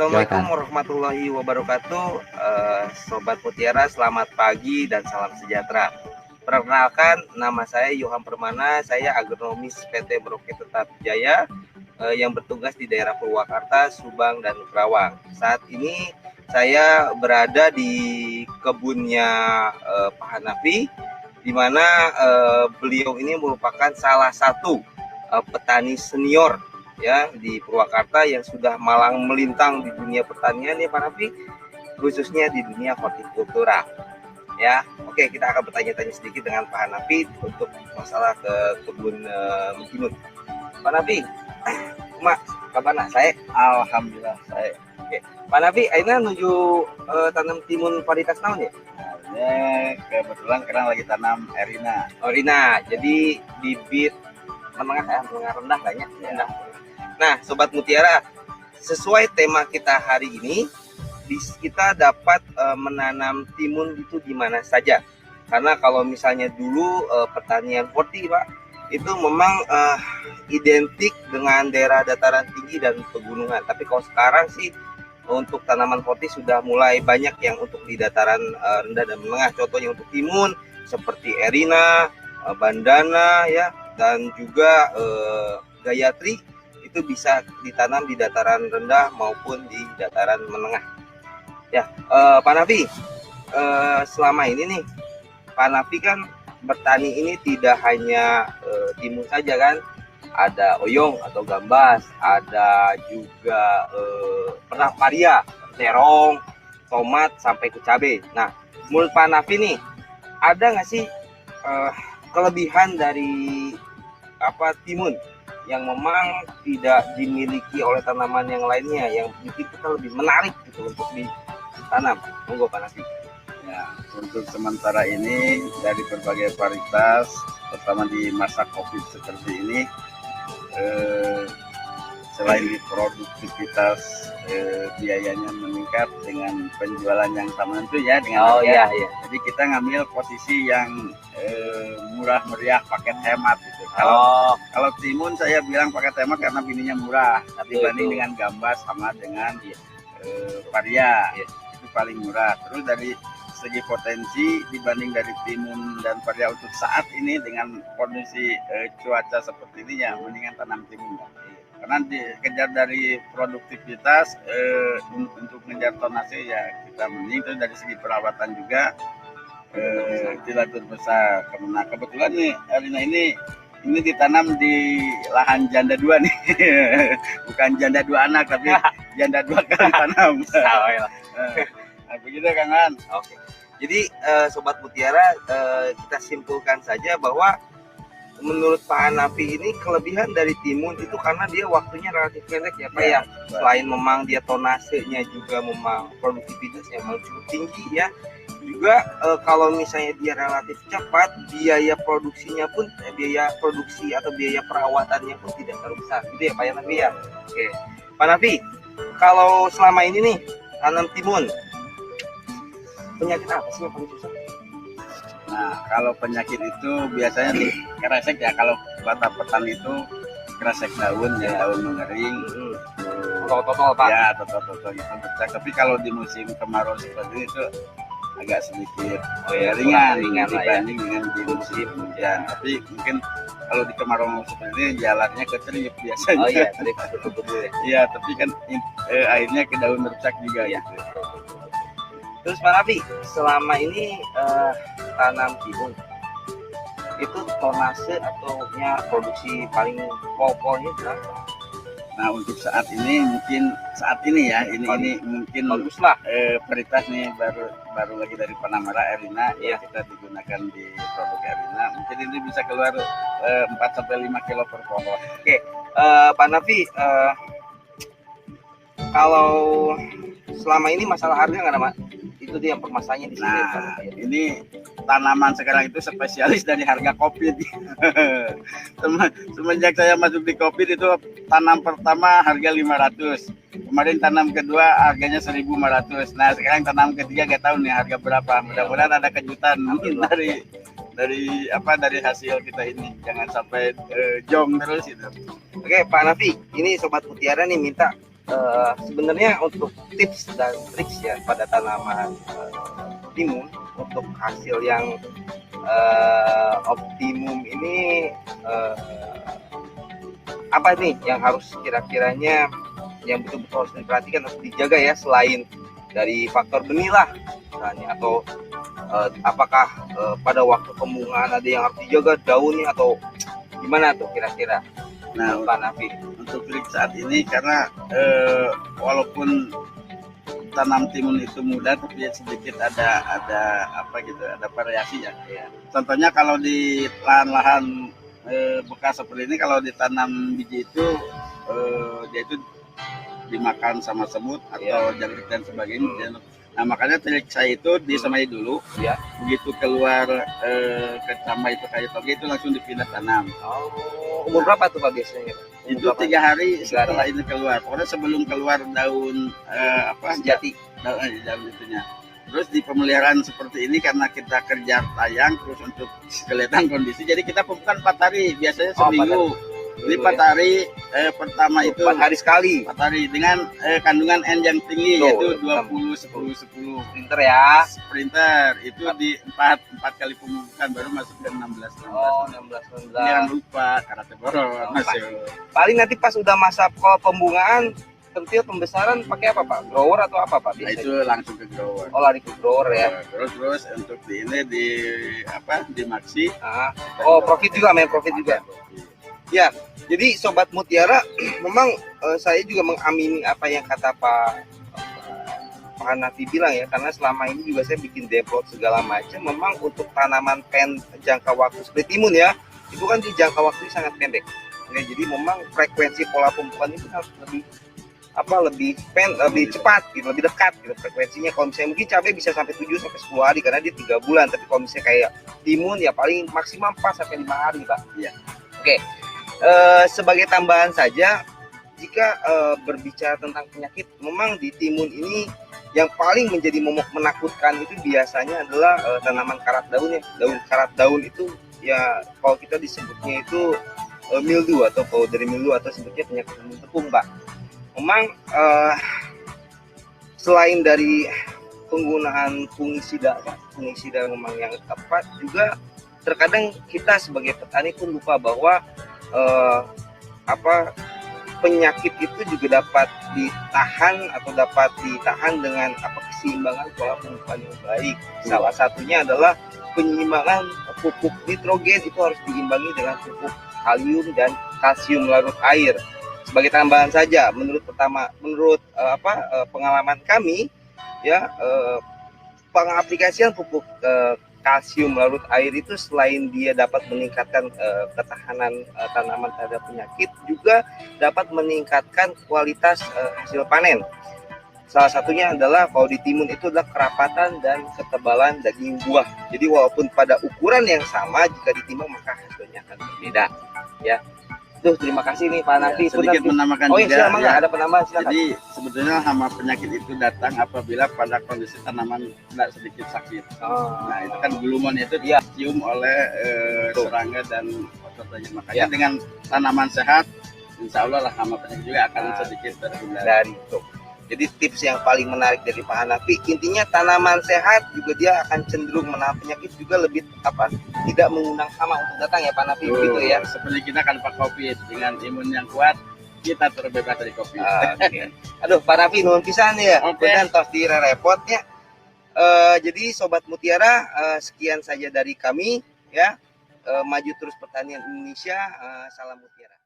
Assalamualaikum warahmatullahi wabarakatuh. Sobat Mutiara, selamat pagi dan salam sejahtera. Perkenalkan, nama saya Yohan Permana. Saya agronomis PT Broket Tetap Jaya yang bertugas di daerah Purwakarta, Subang, dan Kerawang. Saat ini saya berada di kebunnya Pak Hanafi, di mana beliau ini merupakan salah satu petani senior ya di Purwakarta yang sudah malang melintang di dunia pertanian ya Pak Hanafi, khususnya di dunia hortikultura ya. Oke, kita akan bertanya-tanya sedikit dengan Pak Hanafi untuk masalah ke kebun timun. Pak Hanafi, Mak, kabar nak saya? Alhamdulillah saya. Oke, Pak Hanafi, aina menuju tanam timun varietas naon ya? Kebetulan sekarang lagi tanam Erina. Erina, jadi bibit menengah rendah banyak rendah. Nah, Sobat Mutiara, sesuai tema kita hari ini, kita dapat menanam timun itu di mana saja. Karena kalau misalnya dulu pertanian horti, Pak, itu memang identik dengan daerah dataran tinggi dan pegunungan. Tapi kalau sekarang sih untuk tanaman horti sudah mulai banyak yang untuk di dataran rendah dan menengah. Contohnya untuk timun seperti Erina, Bandana ya, dan juga Gayatri itu bisa ditanam di dataran rendah maupun di dataran menengah. Ya, Pak Hanafi, selama ini nih, Pak Hanafi kan bertani ini tidak hanya timun saja kan, ada oyong atau gambas, ada juga paria, terong, tomat sampai ke cabai. Nah, menurut Pak Hanafi nih, ada nggak sih kelebihan dari timun yang memang tidak dimiliki oleh tanaman yang lainnya yang bikin kita lebih menarik gitu untuk ditanam? Monggo Pak Hanafi. Ya, untuk sementara ini dari berbagai varietas, terutama di masa COVID seperti ini, selain di produktivitas biayanya meningkat dengan penjualan yang sama itu ya dengan iya. Jadi kita ngambil posisi yang murah meriah, paket hemat gitu. Kalau timun saya bilang paket hemat karena bininya murah, dibanding dengan gambas sama dengan paria itu paling murah. Terus dari segi potensi dibanding dari timun dan paria untuk saat ini dengan kondisi cuaca seperti ini ya mendingan tanam timun. Karena dikejar dari produktivitas untuk mengejar tonase ya kita mending. Terus dari segi perawatan juga tidak terbesar. Karena kebetulan nih Erina ini ditanam di lahan janda dua nih. Bukan janda dua anak tapi janda dua kali tanam. Nah, begitu Kang Han. Oke. Jadi Sobat Mutiara, kita simpulkan saja bahwa menurut Pak Hanafi ini kelebihan dari timun itu karena dia waktunya relatif pendek ya Pak ya. Selain memang dia tonasenya juga memang produktivitasnya memang cukup tinggi ya. Juga kalau misalnya dia relatif cepat, biaya produksinya pun biaya produksi atau biaya perawatannya pun tidak terlalu besar. Gitu ya Pak Hanafi ya. Oke. Pak Hanafi, kalau selama ini nih tanam timun, penyakit apa sih yang paling susah? Nah, kalau penyakit itu biasanya di kresek ya. Kalau kata petani itu kresek daun ya, daun mengering. Totol Pak. Ya, totol itu bercak. Tapi kalau di musim kemarau seperti itu agak sedikit ringan dibanding dengan di musim hujan. Tapi mungkin kalau di kemarau seperti ini jalannya ke trip biasanya. Oh iya, trip betul ya. Iya, tapi kan airnya ke daun bercak juga ya. Gitu. Terus Pak Hanafi, selama ini tanam timun itu tonase atau produksi paling pokoknya berapa? Nah, untuk saat ini mungkin ini mungkin bagus lah. Varietas nih baru lagi dari Panamera Erina ya, kita digunakan di produk Erina. Mungkin ini bisa keluar 4 sampai 5 kilo per pohon. Oke, Pak Hanafi, kalau selama ini masalah harga nggak ada Pak? Itu dia permasalahannya di sini. Nah, ini tanaman sekarang itu spesialis dari harga COVID. Semenjak saya masuk di COVID itu tanam pertama harga 500. Kemarin tanam kedua harganya 1.500. Nah, sekarang tanam ketiga nggak tahu nih harga berapa. Mudah-mudahan ada kejutan dari hasil kita ini. Jangan sampai jong terus itu. Oke, Pak Hanafi, ini Sobat Mutiara nih minta sebenarnya untuk tips dan triks ya pada tanaman timun untuk hasil yang optimum ini, apa nih yang harus kira-kiranya yang betul-betul harus diperhatikan, harus dijaga ya, selain dari faktor benih lah misalnya, atau apakah pada waktu pembungaan ada yang harus dijaga daunnya atau gimana tuh kira-kira? Nah, Pak Nafi, untuk trik saat ini karena walaupun tanam timun itu mudah, tapi sedikit ada apa gitu, ada variasi ya. Contohnya kalau di lahan-lahan bekas seperti ini, kalau ditanam biji itu dia itu dimakan sama semut atau jangkrik dan sebagainya. Nah, makanya trik saya itu disemai dulu. Ya. Begitu keluar kecambah itu kayu toge itu langsung dipindah tanam. Umur berapa tuh Pak biasanya? Itu 3 hari setelah ini keluar. Pokoknya sebelum keluar daun sejati, daun itunya. Terus di pemeliharaan seperti ini karena kita kerja tayang terus untuk kelihatan kondisi, jadi kita pemupukan 4 hari, biasanya seminggu. Jadi 4 hari pertama itu 4 hari sekali. 4 hari dengan kandungan N yang tinggi, yaitu 20 10 10. Sprinter ya. Sprinter itu di 4 kali pemupukan baru masuk ke 16 16. Oh, 16 Jangan lupa karate boron masuk. Paling nanti pas udah masa pembungaan, kentil pembesaran pakai apa Pak? Grower atau apa Pak Nah, biasanya? itu langsung ke grower. Oh, lari ke grower ya. Terus untuk di ini di maxi. Oh, profit juga, main profit juga. Ya, jadi Sobat Mutiara, memang saya juga mengamini apa yang kata Pak Hanafi bilang ya, karena selama ini juga saya bikin develop segala macam, memang untuk tanaman jangka waktu seperti timun ya, itu kan di jangka waktu sangat pendek. Ya, jadi memang frekuensi pola pemupukan itu harus lebih cepat gitu, lebih dekat gitu frekuensinya. Kalau misalnya mungkin cabai bisa sampai 7 sampai 10 hari karena dia 3 bulan, tapi kalau misalnya kayak timun ya paling maksimal 4 sampai 5 hari, Pak. Iya. Oke. Sebagai tambahan saja, jika berbicara tentang penyakit, memang di timun ini yang paling menjadi momok menakutkan itu biasanya adalah tanaman karat daunnya. Daun karat daun itu ya kalau kita disebutnya itu mildew atau powdery mildew atau sebutnya penyakit daun tepung, Pak. Memang selain dari penggunaan fungisida memang yang tepat, juga terkadang kita sebagai petani pun lupa bahwa penyakit itu juga dapat ditahan dengan keseimbangan pola pemupukan yang baik. Salah satunya adalah penyeimbangan pupuk nitrogen itu harus diimbangi dengan pupuk kalium dan kalsium larut air. Sebagai tambahan saja, menurut pengalaman kami ya, pengaplikasian pupuk kalsium larut air itu selain dia dapat meningkatkan ketahanan tanaman terhadap penyakit, juga dapat meningkatkan kualitas hasil panen. Salah satunya adalah kalau di timun itu adalah kerapatan dan ketebalan daging buah. Jadi walaupun pada ukuran yang sama, jika ditimbang maka hasilnya akan berbeda. Ya. Terima kasih nih Pak Nafi. Sedikit menambahkan juga. Ya. Ada penambahan, silakan. Jadi sebetulnya hama penyakit itu datang apabila pada kondisi tanaman tidak sedikit sakit. Nah, itu kan gulumonnya itu dicium oleh serangga dan otot-ototnya. Makanya dengan tanaman sehat, insya Allah lah hama penyakit juga akan sedikit terhindari. Jadi tips yang paling menarik dari Pak Hanafi, intinya tanaman sehat juga dia akan cenderung menahan penyakit, juga lebih tidak mengundang hama untuk datang ya Pak Hanafi, gitu ya. Seperti kita kan Pak Covid, dengan imun yang kuat kita terbebas dari Covid. Okay. Aduh Pak Hanafi nuhun pisan ya. Dan tos repotnya. Jadi Sobat Mutiara, sekian saja dari kami ya. Maju terus pertanian Indonesia. Salam Mutiara.